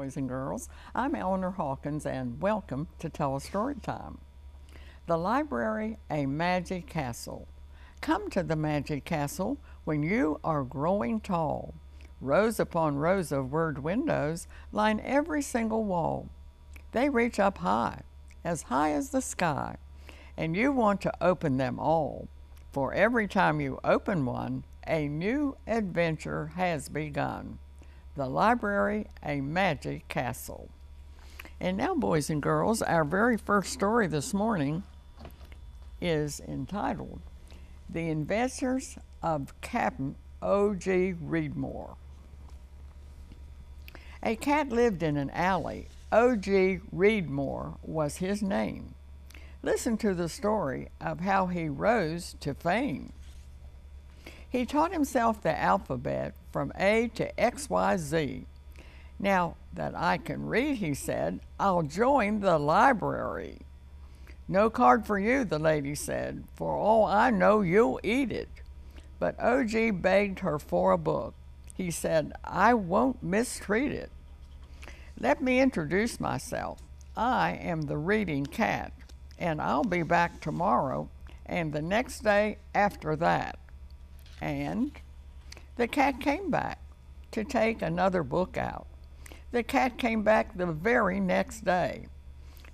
boys and girls. I'm Eleanor Hawkins, and welcome to Tell a Story Time. The Library, a Magic Castle. Come to the Magic Castle when you are growing tall. Rows upon rows of word windows line every single wall. They reach up high as the sky, and you want to open them all. For every time you open one, a new adventure has begun. The Library, a Magic Castle. And now, boys and girls, our very first story this morning is entitled The Adventures of Captain O.G. Reedmore. A cat lived in an alley. O.G. Reedmore was his name. Listen to the story of how he rose to fame. He taught himself the alphabet from A to XYZ. Now that I can read, he said, I'll join the library. No card for you, the lady said. For all I know, you'll eat it. But O.G. begged her for a book. He said, I won't mistreat it. Let me introduce myself. I am the reading cat, and I'll be back tomorrow and the next day after that. And the cat came back to take another book out. The cat came back the very next day.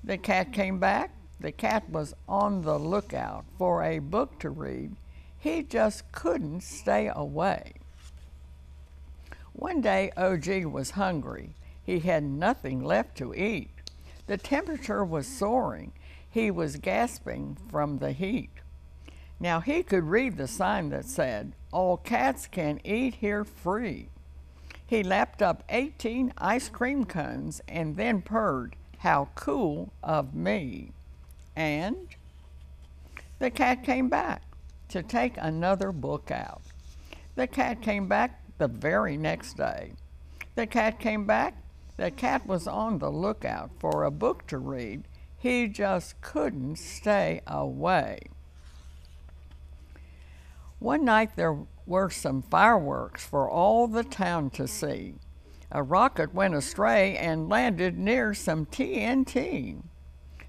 The cat came back. The cat was on the lookout for a book to read. He just couldn't stay away. One day, O.G. was hungry. He had nothing left to eat. The temperature was soaring. He was gasping from the heat. Now he could read the sign that said, all cats can eat here free. He lapped up 18 ice cream cones and then purred, how cool of me. And the cat came back to take another book out. The cat came back the very next day. The cat came back. The cat was on the lookout for a book to read. He just couldn't stay away. One night there were some fireworks for all the town to see. A rocket went astray and landed near some TNT.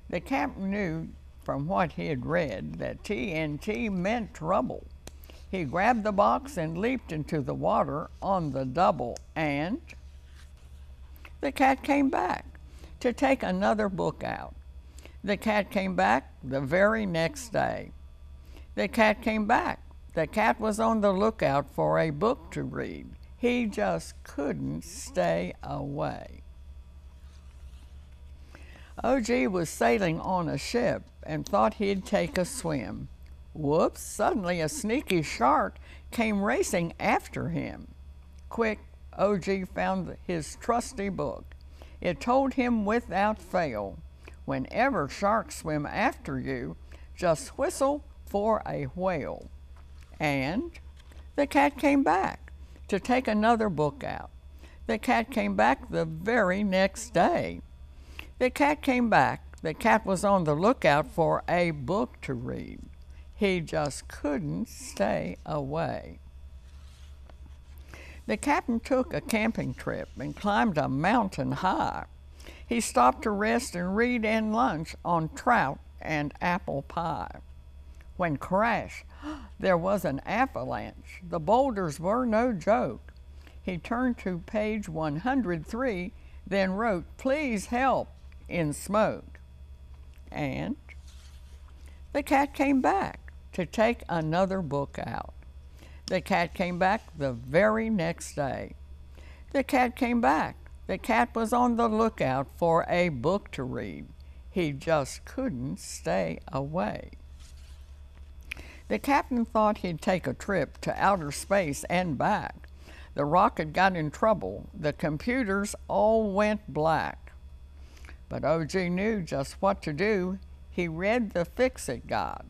The cat knew from what he had read that TNT meant trouble. He grabbed the box and leaped into the water on the double, and the cat came back to take another book out. The cat came back the very next day. The cat came back. The cat was on the lookout for a book to read. He just couldn't stay away. O.G. was sailing on a ship and thought he'd take a swim. Whoops, suddenly a sneaky shark came racing after him. Quick, O.G. found his trusty book. It told him without fail, whenever sharks swim after you, just whistle for a whale. And the cat came back to take another book out. The cat came back the very next day. The cat came back. The cat was on the lookout for a book to read. He just couldn't stay away. The captain took a camping trip and climbed a mountain high. He stopped to rest and read and lunch on trout and apple pie. When crash, there was an avalanche. The boulders were no joke. He turned to page 103, then wrote, please help, in smoke. And the cat came back to take another book out. The cat came back the very next day. The cat came back. The cat was on the lookout for a book to read. He just couldn't stay away. The captain thought he'd take a trip to outer space and back. The rocket got in trouble. The computers all went black. But O.G. knew just what to do. He read the Fix-It Guide.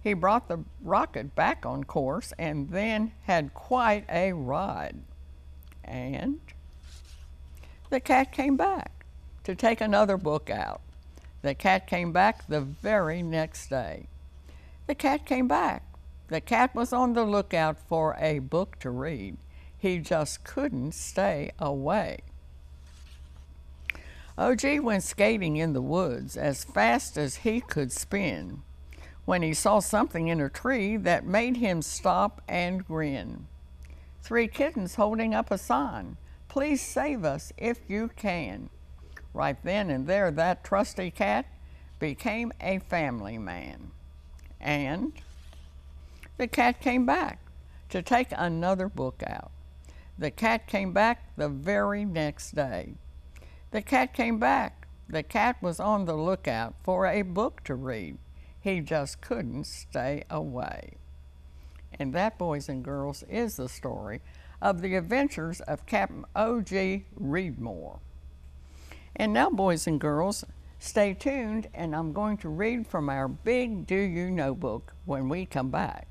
He brought the rocket back on course and then had quite a ride. And the cat came back to take another book out. The cat came back the very next day. The cat came back. The cat was on the lookout for a book to read. He just couldn't stay away. O.G. went skating in the woods as fast as he could spin when he saw something in a tree that made him stop and grin. 3 kittens holding up a sign, "Please save us if you can." Right then and there, that trusty cat became a family man. And the cat came back to take another book out. The cat came back the very next day. The cat came back. The cat was on the lookout for a book to read. He just couldn't stay away. And that, boys and girls, is the story of the adventures of Captain O.G. Readmore. And now, boys and girls, stay tuned, and I'm going to read from our Big Do You Know book when we come back.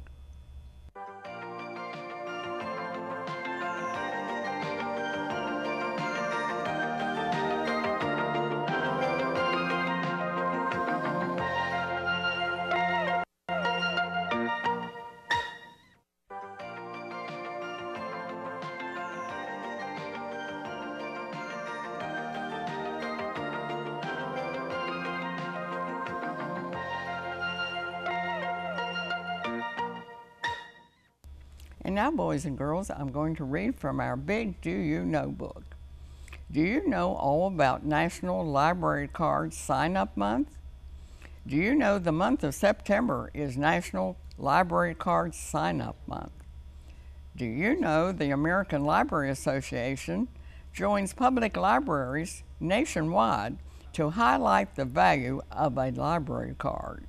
And now, boys and girls, I'm going to read from our Big Do You Know book. Do you know all about National Library Card Sign-Up Month? Do you know the month of September is National Library Card Sign-Up Month? Do you know the American Library Association joins public libraries nationwide to highlight the value of a library card?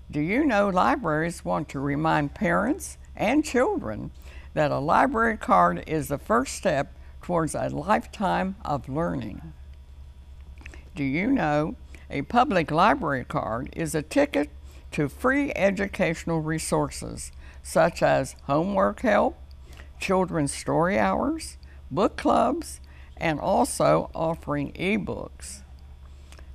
Do you know libraries want to remind parents and children that a library card is the first step towards a lifetime of learning? Do you know a public library card is a ticket to free educational resources such as homework help, children's story hours, book clubs, and also offering ebooks?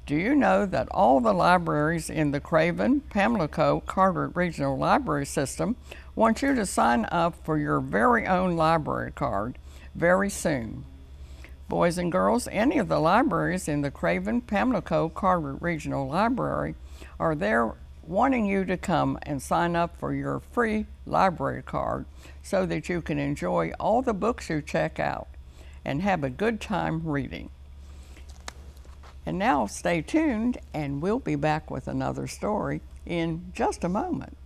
Do you know that all the libraries in the Craven, Pamlico, Carteret Regional Library System want you to sign up for your very own library card very soon? Boys and girls, any of the libraries in the Craven, Pamlico, Carteret Regional Library are there wanting you to come and sign up for your free library card so that you can enjoy all the books you check out and have a good time reading. And now stay tuned, and we'll be back with another story in just a moment.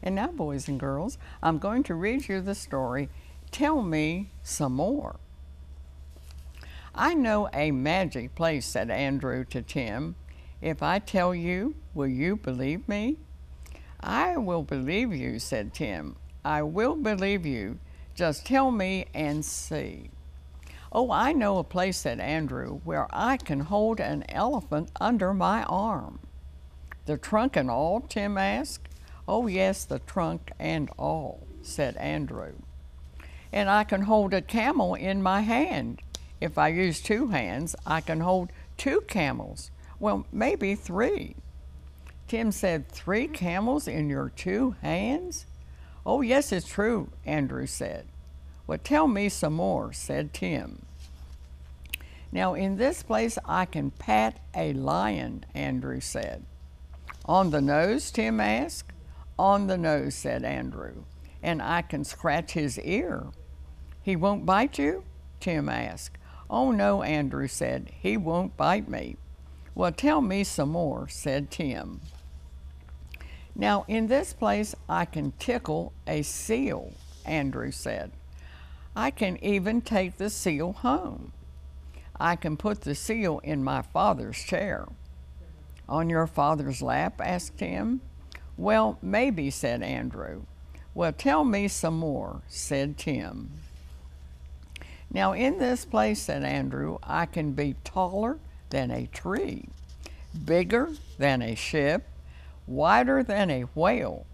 And now, boys and girls, I'm going to read you the story, Tell Me Some More. "I know a magic place," said Andrew to Tim. "If I tell you, will you believe me?" "I will believe you," said Tim. "I will believe you. Just tell me and see." "Oh, I know a place," said Andrew, "where I can hold an elephant under my arm." "The trunk and all?" Tim asked. "Oh, yes, the trunk and all," said Andrew. "And I can hold a camel in my hand. If I use 2 hands, I can hold 2 camels. Well, maybe 3. Tim said, "3 camels in your 2 hands?" "Oh, yes, it's true," Andrew said. "Well, tell me some more," said Tim. "Now, in this place, I can pat a lion," Andrew said. "On the nose?" Tim asked. "On the nose," said Andrew. "And I can scratch his ear." "He won't bite you?" Tim asked. "Oh, no," Andrew said. "He won't bite me." "Well, tell me some more," said Tim. "Now, in this place, I can tickle a seal," Andrew said. "I can even take the seal home. I can put the seal in my father's chair." "On your father's lap?" asked Tim. "Well, maybe," said Andrew. "Well, tell me some more," said Tim. Now in this place, said Andrew, I can be taller than a tree, bigger than a ship, wider than a whale.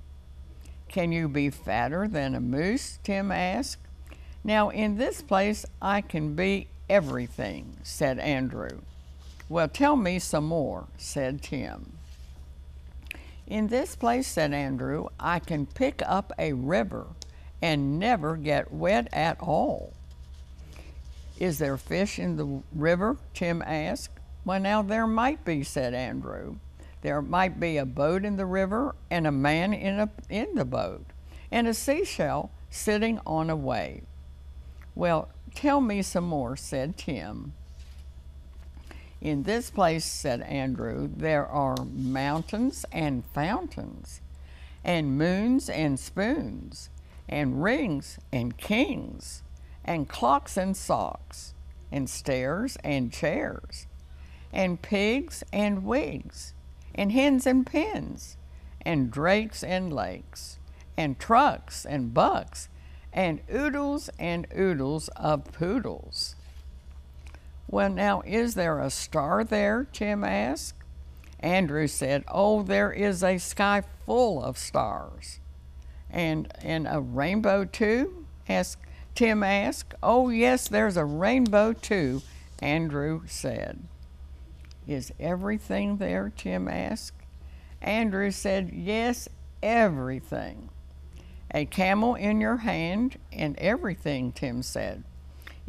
Can you be fatter than a moose? Tim asked. Now in this place I can be everything, said Andrew. Well, tell me some more, said Tim. In this place, said Andrew, I can pick up a river and never get wet at all. Is there fish in the river? Tim asked. Well, now there might be, said Andrew. There might be a boat in the river and a man in the boat and a seashell sitting on a wave. Well, tell me some more, said Tim. In this place, said Andrew, there are mountains and fountains, and moons and spoons, and rings and kings, and clocks and socks, and stairs and chairs, and pigs and wigs, and hens and pens, and drakes and lakes, and trucks and bucks, and oodles of poodles. Well, now, is there a star there? Tim asked. Andrew said, oh, there is a sky full of stars. And a rainbow too? Tim asked. Oh, yes, there's a rainbow too, Andrew said. Is everything there? Tim asked. Andrew said, yes, everything. A camel in your hand and everything, Tim said.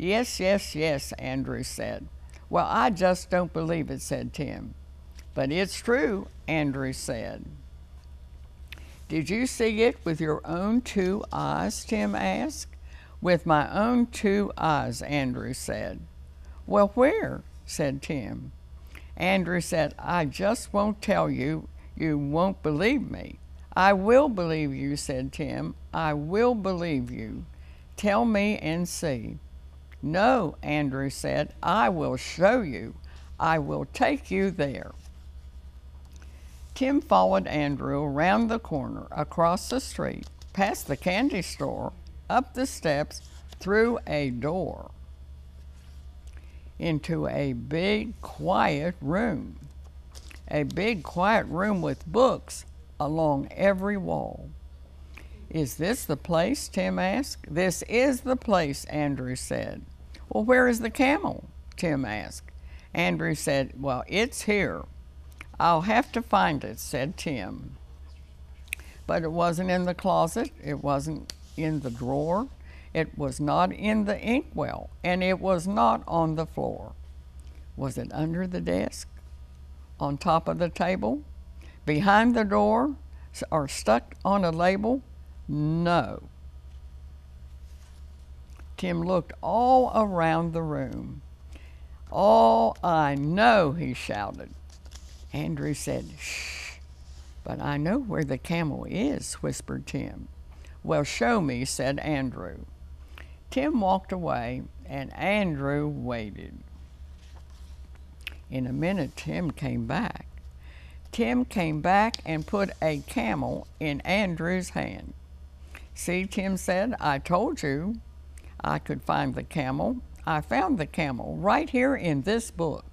Yes, yes, yes, Andrew said. Well, I just don't believe it, said Tim. But it's true, Andrew said. Did you see it with your own 2 eyes? Tim asked. With my own 2 eyes, Andrew said. Well, where? Said Tim. Andrew said, I just won't tell you. You won't believe me. I will believe you, said Tim. I will believe you. Tell me and see. No, Andrew said, I will show you. I will take you there. Tim followed Andrew around the corner, across the street, past the candy store, up the steps, through a door, into a big, quiet room. A big, quiet room with books along every wall. Is this the place? Tim asked. This is the place, Andrew said. Well, where is the camel? Tim asked. Andrew said, well, it's here. I'll have to find it, said Tim. But it wasn't in the closet. It wasn't in the drawer. It was not in the inkwell, and it was not on the floor. Was it under the desk? On top of the table? Behind the door? Or stuck on a label? No. Tim looked all around the room. Oh, I know, he shouted. Andrew said, shh, but I know where the camel is, whispered Tim. Well, show me, said Andrew. Tim walked away, and Andrew waited. In a minute, Tim came back. Tim came back and put a camel in Andrew's hand. See, Tim said, I told you I could find the camel. I found the camel right here in this book.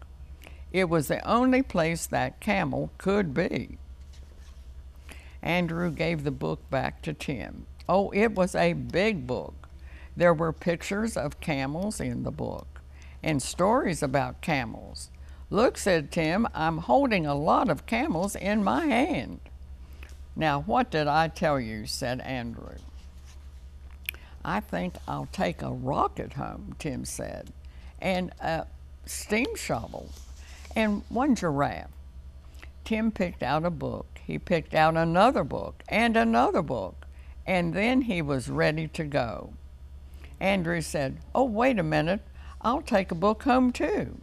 It was the only place that camel could be. Andrew gave the book back to Tim. Oh, it was a big book. There were pictures of camels in the book and stories about camels. Look, said Tim, I'm holding a lot of camels in my hand. Now, what did I tell you? Said Andrew. I think I'll take a rocket home, Tim said, and a steam shovel, and one giraffe. Tim picked out a book. He picked out another book, and then he was ready to go. Andrew said, oh, wait a minute, I'll take a book home too.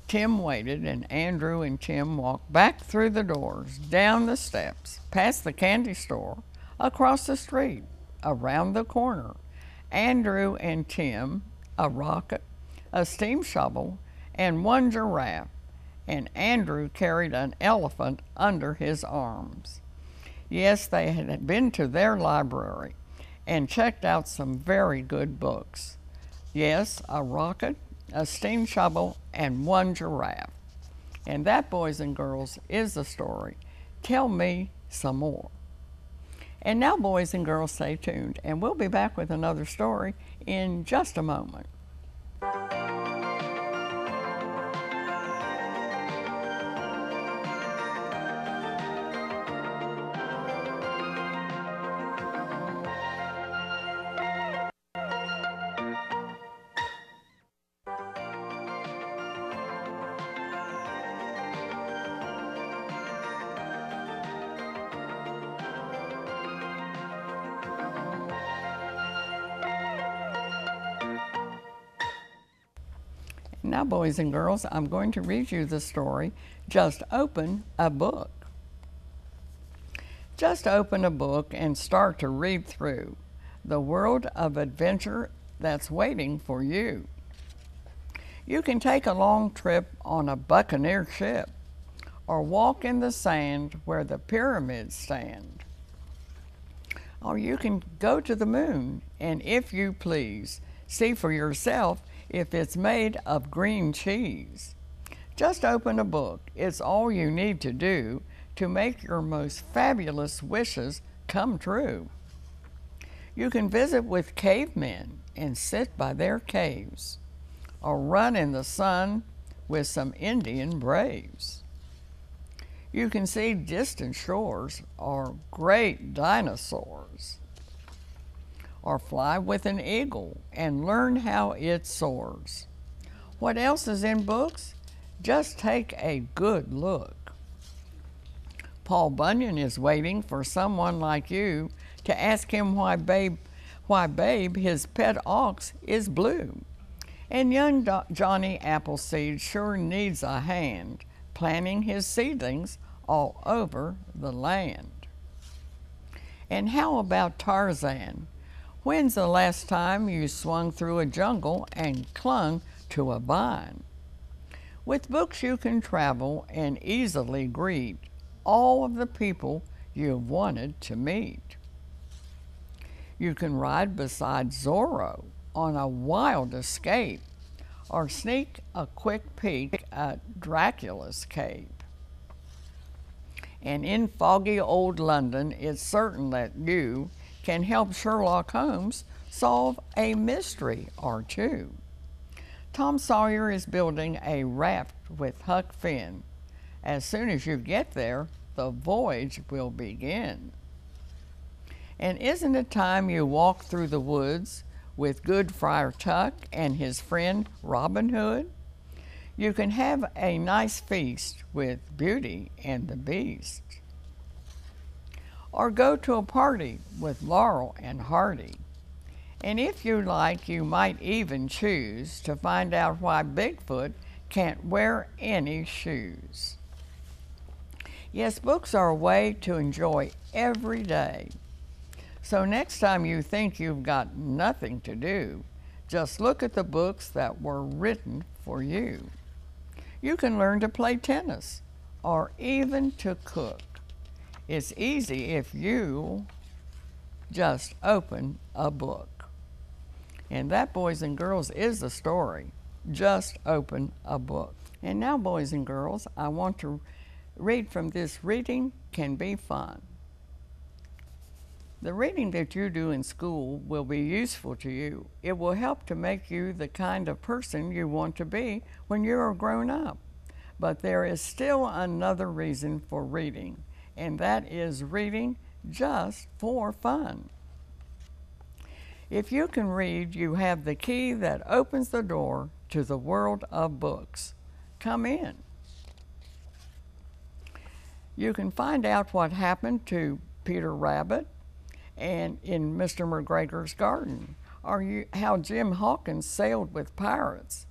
Tim waited, and Andrew and Tim walked back through the doors, down the steps, past the candy store, across the street, around the corner. Andrew and Tim, a rocket, a steam shovel, and one giraffe, and Andrew carried an elephant under his arms. Yes, they had been to their library and checked out some very good books. Yes, a rocket, a steam shovel, and one giraffe. And that, boys and girls, is the story. Tell me some more. And now, boys and girls, stay tuned, and we'll be back with another story in just a moment. Now, boys and girls, I'm going to read you the story, Just Open a Book. Just open a book and start to read through the world of adventure that's waiting for you. You can take a long trip on a buccaneer ship or walk in the sand where the pyramids stand. Or you can go to the moon and, if you please, see for yourself if it's made of green cheese. Just open a book. It's all you need to do to make your most fabulous wishes come true. You can visit with cavemen and sit by their caves, or run in the sun with some Indian braves. You can see distant shores or great dinosaurs, or fly with an eagle and learn how it soars. What else is in books? Just take a good look. Paul Bunyan is waiting for someone like you to ask him why Babe, his pet ox, is blue. And young Johnny Appleseed sure needs a hand planting his seedlings all over the land. And how about Tarzan? When's the last time you swung through a jungle and clung to a vine? With books you can travel and easily greet all of the people you've wanted to meet. You can ride beside Zorro on a wild escape, or sneak a quick peek at Dracula's cave. And in foggy old London, it's certain that you can help Sherlock Holmes solve a mystery or two. Tom Sawyer is building a raft with Huck Finn. As soon as you get there, the voyage will begin. And isn't it time you walk through the woods with good Friar Tuck and his friend Robin Hood? You can have a nice feast with Beauty and the Beast. Or go to a party with Laurel and Hardy. And if you like, you might even choose to find out why Bigfoot can't wear any shoes. Yes, books are a way to enjoy every day. So next time you think you've got nothing to do, just look at the books that were written for you. You can learn to play tennis or even to cook. It's easy if you just open a book. And that, boys and girls, is the story. Just open a book. And now, boys and girls, I want to read from this Reading Can Be Fun. The reading that you do in school will be useful to you. It will help to make you the kind of person you want to be when you are grown up. But there is still another reason for reading, and that is reading just for fun. If you can read, you have the key that opens the door to the world of books. Come in. You can find out what happened to Peter Rabbit and in Mr. McGregor's garden, or how Jim Hawkins sailed with pirates.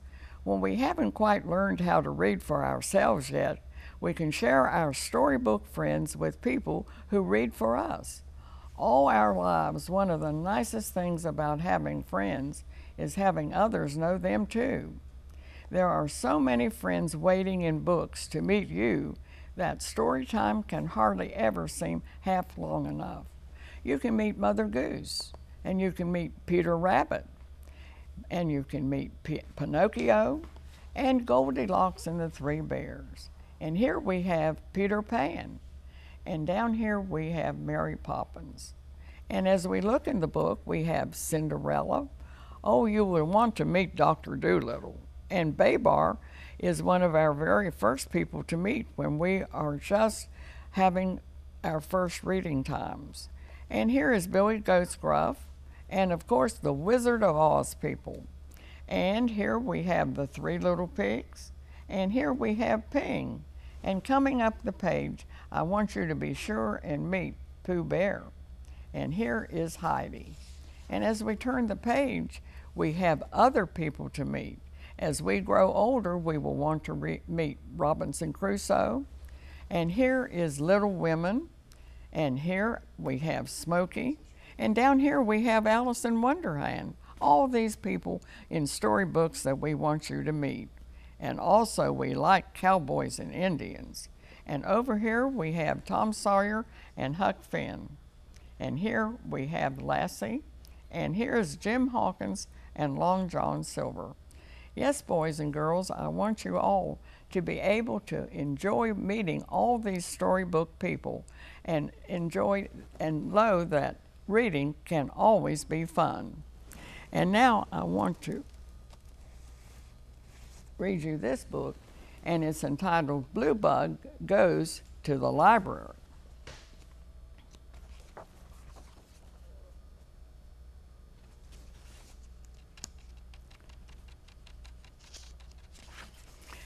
When we haven't quite learned how to read for ourselves yet, we can share our storybook friends with people who read for us. All our lives, one of the nicest things about having friends is having others know them too. There are so many friends waiting in books to meet you that story time can hardly ever seem half long enough. You can meet Mother Goose, and you can meet Peter Rabbit, And you can meet Pinocchio and Goldilocks and the Three Bears. And here we have Peter Pan. And down here we have Mary Poppins. And as we look in the book, we have Cinderella. Oh, you would want to meet Dr. Dolittle. And Babar is one of our very first people to meet when we are just having our first reading times. And here is Billy Goat Gruff, and of course the Wizard of Oz people. And here we have the Three Little Pigs, and here we have Ping. And coming up the page, I want you to be sure and meet Pooh Bear. And here is Heidi. And as we turn the page, we have other people to meet. As we grow older, we will want to meet Robinson Crusoe. And here is Little Women. And here we have Smokey. And down here we have Alice in Wonderland. All these people in storybooks that we want you to meet. And also we like cowboys and Indians. And over here we have Tom Sawyer and Huck Finn. And here we have Lassie. And here's Jim Hawkins and Long John Silver. Yes, boys and girls, I want you all to be able to enjoy meeting all these storybook people and enjoy and know that reading can always be fun. And now I want to read you this book, and it's entitled Blue Bug Goes to the Library.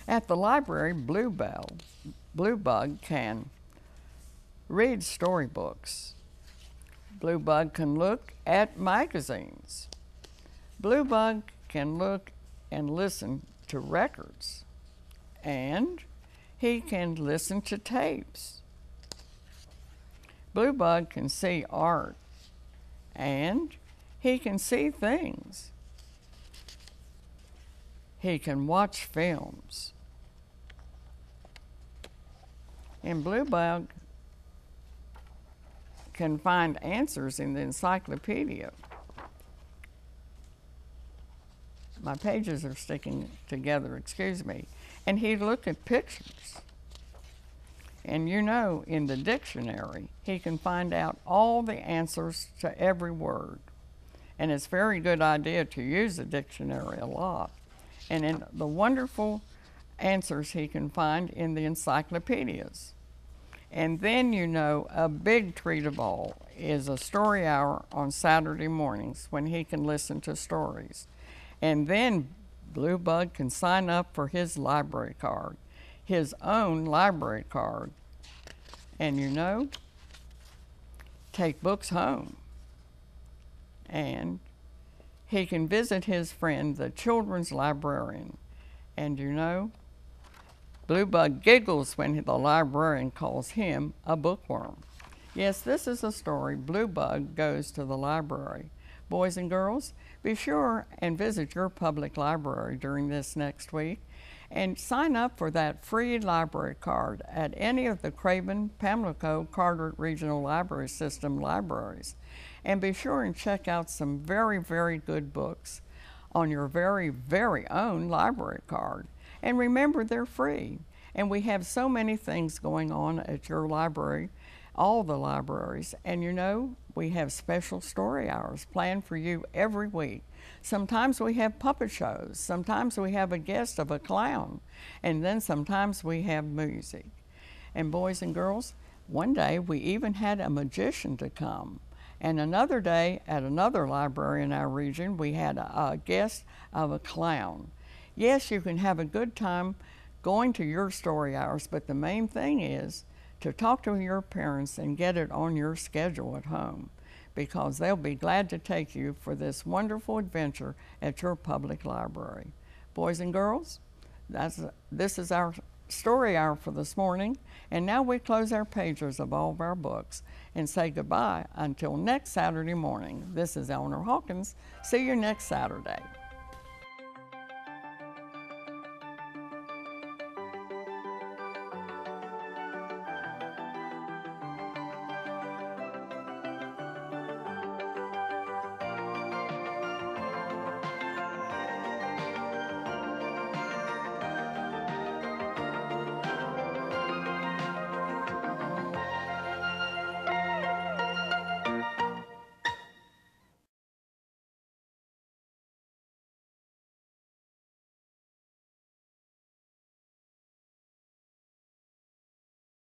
At the library, Blue Bug can read storybooks. Blue Bug can look at magazines. Blue Bug can look and listen to records. And he can listen to tapes. Blue Bug can see art. And he can see things. He can watch films. And Blue Bug can find answers in the encyclopedia. My pages are sticking together, excuse me. And he looked at pictures. And you know, in the dictionary, he can find out all the answers to every word. And it's a very good idea to use the dictionary a lot. And in the wonderful answers he can find in the encyclopedias. And then, you know, a big treat of all is a story hour on Saturday mornings when he can listen to stories. And then Blue Bug can sign up for his library card, his own library card. And you know, take books home. And he can visit his friend, the children's librarian. And you know, Blue Bug giggles when the librarian calls him a bookworm. Yes, this is a story, Blue Bug Goes to the Library. Boys and girls, be sure and visit your public library during this next week and sign up for that free library card at any of the Craven, Pamlico, Carteret Regional Library System libraries. And be sure and check out some very, very good books on your very, very own library card. And remember, they're free. And we have so many things going on at your library, all the libraries. And you know, we have special story hours planned for you every week. Sometimes we have puppet shows. Sometimes we have a guest of a clown. And then sometimes we have music. And boys and girls, one day we even had a magician to come. And another day at another library in our region, we had a guest of a clown. Yes, you can have a good time going to your story hours, but the main thing is to talk to your parents and get it on your schedule at home, because they'll be glad to take you for this wonderful adventure at your public library. Boys and girls, this is our story hour for this morning, and now we close our pages of all of our books and say goodbye until next Saturday morning. This is Eleanor Hawkins. See you next Saturday.